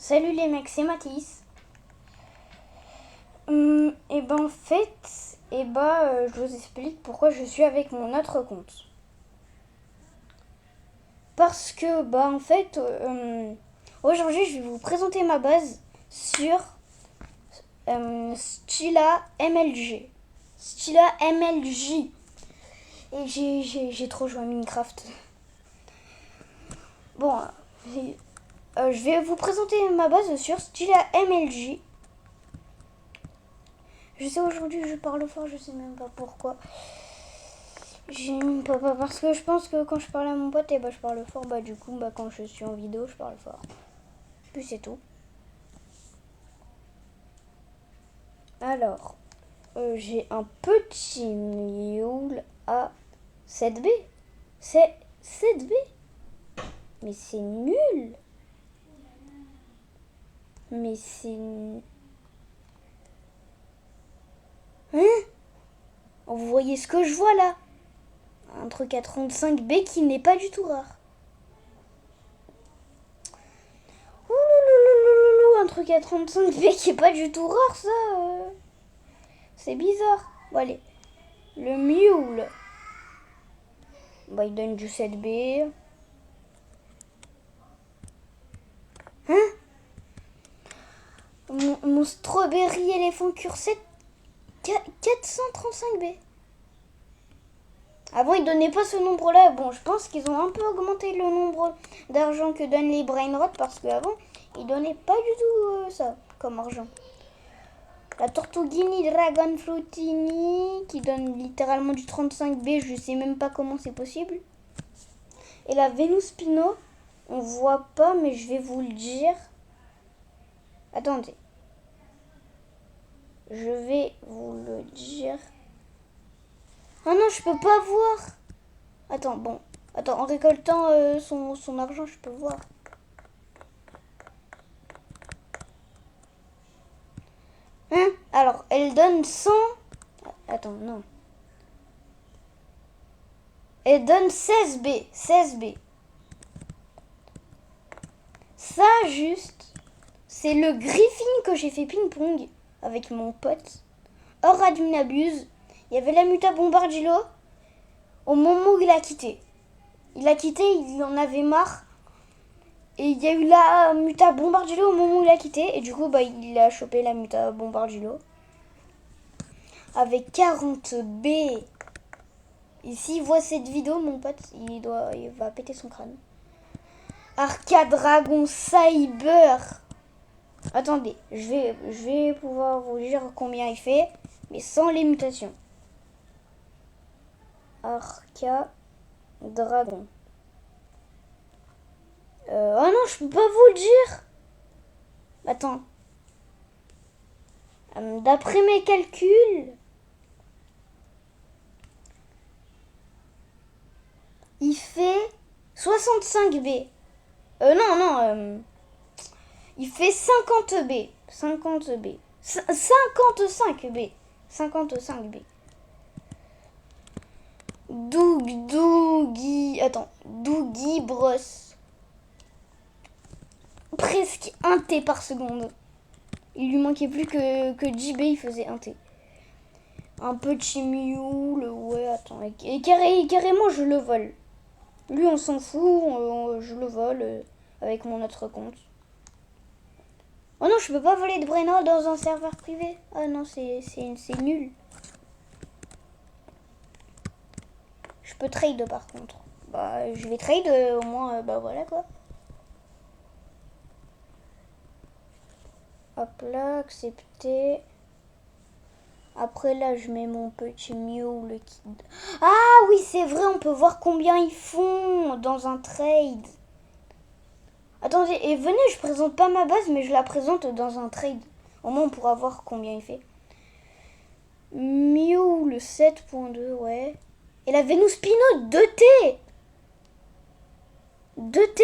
Salut les mecs, c'est Mathis. Et ben en fait, je vous explique pourquoi je suis avec mon autre compte. Parce que aujourd'hui je vais vous présenter ma base sur Stila MLG. Stila MLG. Et j'ai trop joué à Minecraft. Bon, je vais vous présenter ma base sur Stila MLG. Je sais aujourd'hui je parle fort, je sais même pas pourquoi. Pas parce que je pense que quand je parle à mon pote, je parle fort. Du coup, quand je suis en vidéo, je parle fort. Puis c'est tout. Alors, j'ai un petit mule à 7B. C'est 7B. Mais c'est nul. Mais c'est... Hein? Vous voyez ce que je vois là? Un truc à 35B qui n'est pas du tout rare. Un truc à 35B qui est pas du tout rare, ça. C'est bizarre. Bon, allez. Le mule. Il donne du 7B. Hein? Mon strawberry éléphant cursette 435B. Avant, ils donnaient pas ce nombre-là. Bon, je pense qu'ils ont un peu augmenté le nombre d'argent que donnent les brainrots parce qu'avant, ils donnaient pas du tout ça comme argent. La Tortuguini Dragon Fruitini qui donne littéralement du 35B, je sais même pas comment c'est possible. Et la Venuspino, on voit pas, mais je vais vous le dire. Attendez. Je vais vous le dire. Ah non, je peux pas voir. Attends, en récoltant son argent, je peux voir. Hein? Alors, elle donne 100... Attends, non. Elle donne 16B. 16B. Ça, juste, c'est le Griffin que j'ai fait ping-pong avec mon pote. Hors Adminabuse, il y avait la Muta Bombardilo au moment où il a quitté. Il a quitté, il en avait marre. Et il y a eu la Muta Bombardilo au moment où il a quitté. Et du coup, il a chopé la Muta Bombardilo. Avec 40B. Et s'il voit cette vidéo, mon pote, il va péter son crâne. Arcade Dragon Cyber. Attendez, je vais pouvoir vous dire combien il fait, mais sans les mutations. Arcade Dragon. Oh non, je peux pas vous le dire. Attends. D'après mes calculs, il fait 65B. Il fait 50B. 50B. 55B. 55B. Doogie Bros. Presque 1 T par seconde. Il lui manquait plus que JB, il faisait 1 T. Un petit mule, ouais, attends. Et carrément, je le vole. Lui, on s'en fout, je le vole avec mon autre compte. Oh non, je peux pas voler de Brainrod dans un serveur privé. Ah non, c'est nul. Je peux trade par contre. Je vais trade au moins, voilà quoi. Hop là, accepter. Après là, je mets mon petit mule qui... Ah oui, c'est vrai, on peut voir combien ils font dans un trade. Attendez, et venez, je présente pas ma base, mais je la présente dans un trade. Au moins, on pourra voir combien il fait. Mule 7.2, ouais. Et la Venuspino 2T. 2T.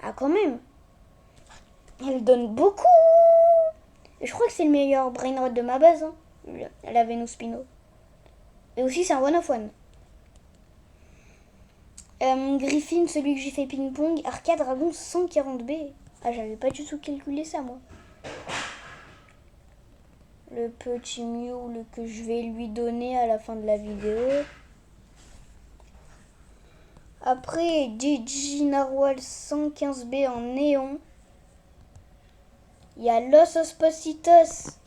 Ah, quand même. Elle donne beaucoup. Et je crois que c'est le meilleur brainrot de ma base, hein, la Venuspino. Et aussi, c'est un one of one. Griffin, celui que j'ai fait ping-pong. Arcade Dragon 140B. Ah, j'avais pas du tout calculé ça, moi. Le petit mule que je vais lui donner à la fin de la vidéo. Après, DJ Narwhal 115B en néon. Il y a Los Espositos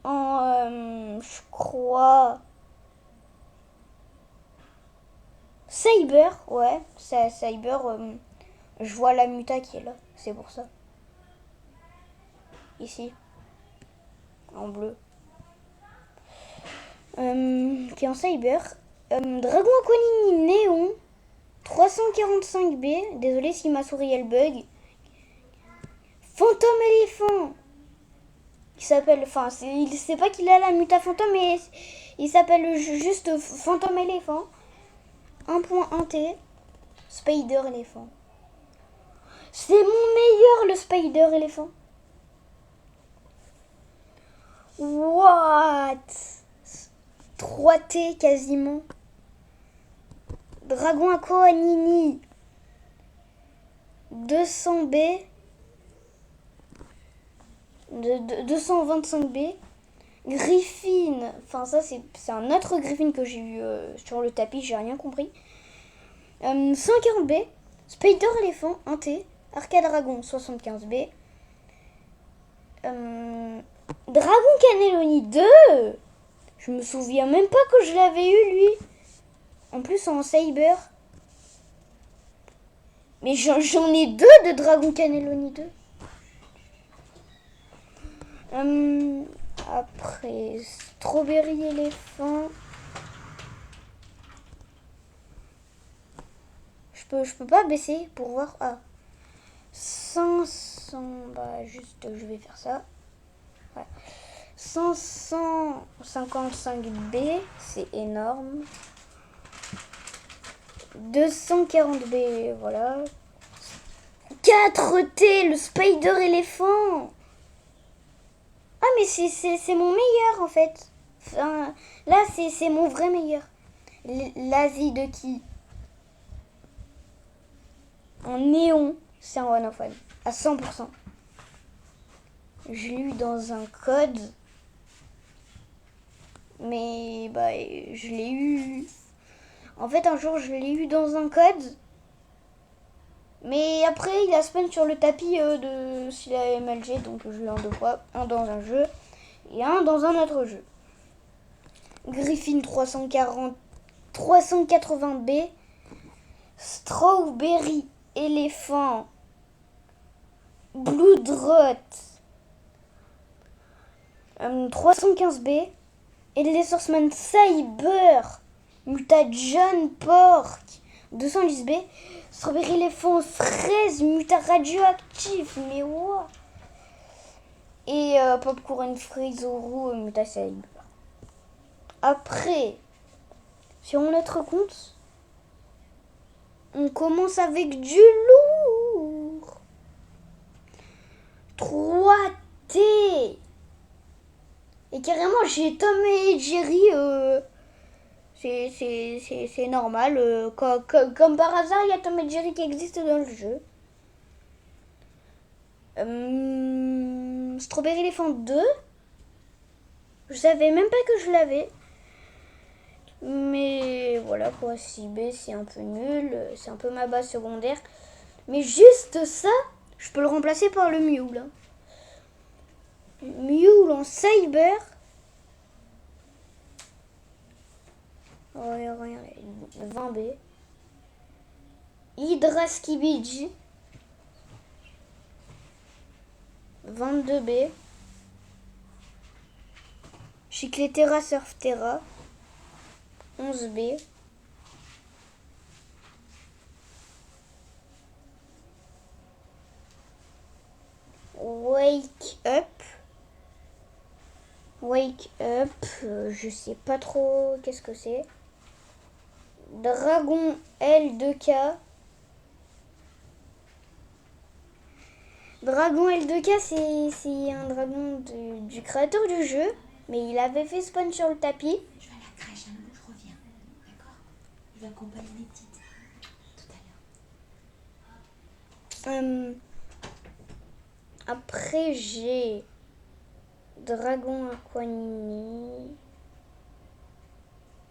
en, je crois, Cyber. Ouais, c'est Cyber. Je vois la muta qui est là, c'est pour ça. Ici, en bleu. Qui est en Cyber. Dragon Aquanini néon 345B. Désolé si ma souris elle bug. Fantôme éléphant. Qui s'appelle. Enfin, il sait pas qu'il a la muta fantôme, mais il s'appelle juste Fantôme éléphant. 1.1T. Spider éléphant. C'est mon meilleur, le Spider éléphant. What? 3T quasiment. Dragon Aquanini 200B. 225B. Griffin. Enfin, ça, c'est un autre Griffin que j'ai eu sur le tapis. J'ai rien compris. 140B. Spider éléphant 1T. Arcade Dragon 75B. Dragon Cannelloni 2. Je me souviens même pas que je l'avais eu, lui. En plus, en Cyber. Mais j'en ai deux de Dragon Cannelloni 2. Après, Strawberry éléphant. Je peux pas baisser pour voir. Ah. 500. Bah, juste, je vais faire ça. Ouais. 555B, c'est énorme. 240B, voilà. 4T, le Spider éléphant. Ah, mais c'est mon meilleur en fait. Enfin, là, c'est mon vrai meilleur. L'Asie de qui? En néon, c'est un one of one. À 100%. Je l'ai eu dans un code. Mais bah, je l'ai eu. En fait, un jour, je l'ai eu dans un code. Mais après, il a spawn sur le tapis de la MLG. Donc, je l'ai en deux fois. Un dans un jeu et un dans un autre jeu. Griffin 380B. Strawberry éléphant. Bloodrot 315B. Et les Sourceman Cyber. Mutagen Pork 210B. Strawberry éléphant fraise. Muta radioactif. Mais wow. Et Popcorn Frizoru Muta Cyber. Après, sur notre compte, on commence avec du lourd. 3T. Et carrément, j'ai Tom et Jerry. C'est normal. Comme par hasard, il y a Tom et Jerry qui existent dans le jeu. Strawberry Elephant 2. Je savais même pas que je l'avais. Mais voilà quoi, 6B c'est un peu nul. C'est un peu ma base secondaire. Mais juste ça, je peux le remplacer par le Mule. Hein. Mule en Cyber. Regardez, 20B. Hydra Skibidi 22B. Chicletera Surftera 11B. Wake Up. Wake Up, je sais pas trop qu'est-ce que c'est. Dragon L2K. Dragon L2K, c'est un dragon du créateur du jeu. Mais il avait fait spawn sur le tapis. Je vais à la crèche, un moment, je reviens. D'accord? Il va accompagner les petites. Tout à l'heure. Après, j'ai Dragon Aquanini.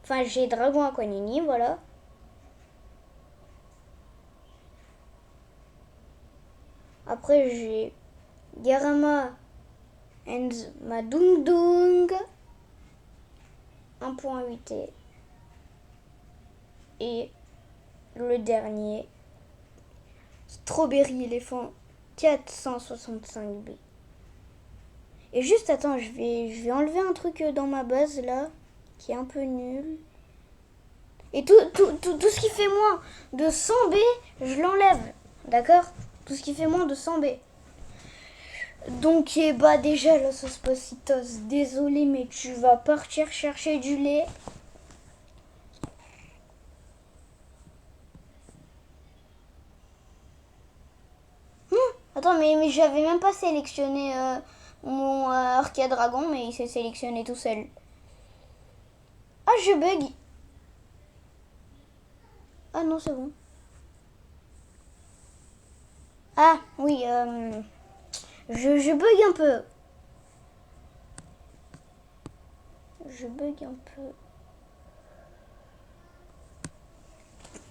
Enfin, j'ai Dragon Aquanini, voilà. Après, j'ai Garama and Madungdung. 1.8. Et le dernier, Strawberry Elephant 465B. Et juste, attends, je vais enlever un truc dans ma base, là, qui est un peu nul. Et tout ce qui fait moins de 100 B, je l'enlève. D'accord? Tout ce qui fait moins de 100 B. Donc, bah déjà, la sauce Pasitos, désolé, mais tu vas partir chercher du lait. Attends, mais j'avais même pas sélectionné mon Arcade Dragon, mais il s'est sélectionné tout seul. Ah, je bug. Ah non, c'est bon. Ah, oui, je bug un peu. Je bug un peu.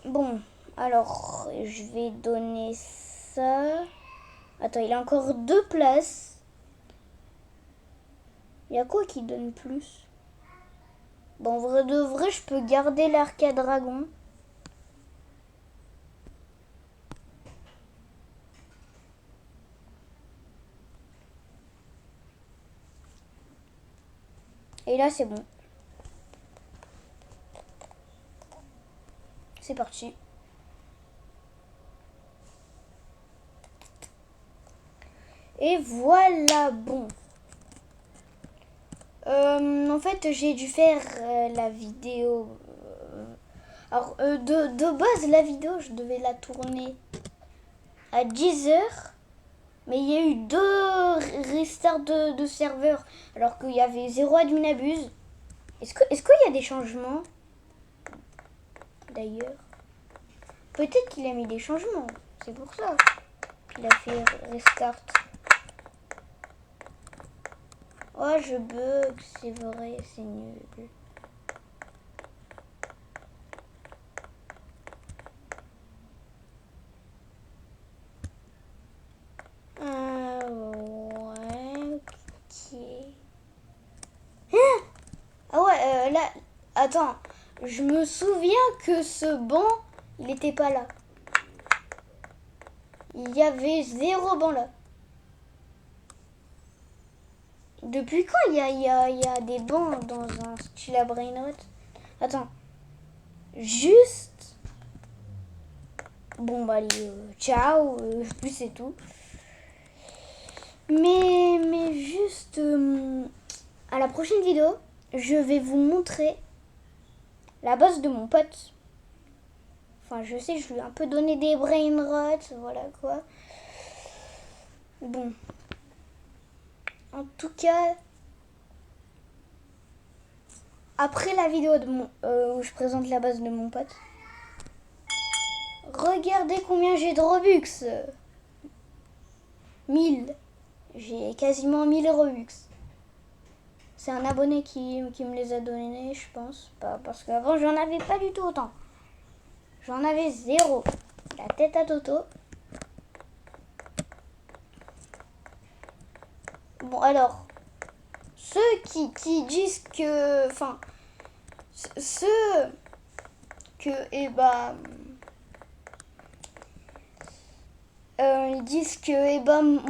Bon, alors, je vais donner ça. Attends, il a encore 2 places. Il y a quoi qui donne plus? Bon, en vrai de vrai, je peux garder l'Arcade Dragon. Et là, c'est bon. C'est parti. Et voilà, bon. En fait, j'ai dû faire la vidéo. Alors, de base, la vidéo, je devais la tourner à 10h. Mais il y a eu 2 restarts de serveurs. Alors qu'il y avait 0 admin abuse. Est-ce qu'il y a des changements? D'ailleurs. Peut-être qu'il a mis des changements. C'est pour ça qu'il a fait restart. Oh, je bug, c'est vrai, c'est nul. Ouais, ok. Ah ouais, là, attends. Je me souviens que ce banc, il n'était pas là. Il y avait 0 banc là. Depuis quand il y a des bancs dans un style à Brainrot? Attends. Juste. Bon, bah, allez, ciao. Puis c'est tout. Mais juste. À la prochaine vidéo, je vais vous montrer la base de mon pote. Enfin, je sais, je lui ai un peu donné des brainrots. Voilà quoi. Bon. En tout cas, après la vidéo de où je présente la base de mon pote, regardez combien j'ai de Robux. 1000. J'ai quasiment 1000 Robux. C'est un abonné qui me les a donnés, je pense. Pas parce qu'avant, j'en avais pas du tout autant. J'en avais 0. La tête à Toto. Bon, alors, ceux qui disent que... Enfin, ceux que... ils disent que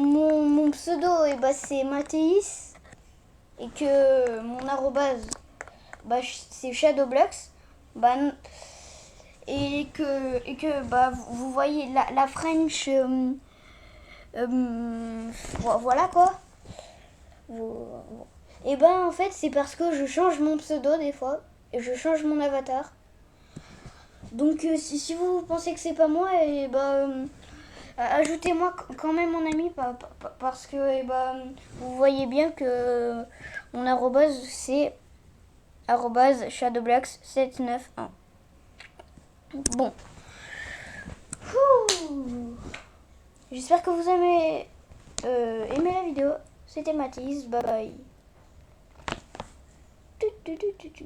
mon pseudo c'est Mathéis et que mon arrobase c'est Shadowblocks, et que vous voyez la French, voilà quoi. Et en fait c'est parce que je change mon pseudo des fois et je change mon avatar. Donc si vous pensez que c'est pas moi, ajoutez-moi quand même mon ami parce que vous voyez bien que mon arrobase c'est @shadowblocks791. Bon. J'espère que vous avez C'était Mathis. Bye bye. Tu, tu, tu, tu, tu.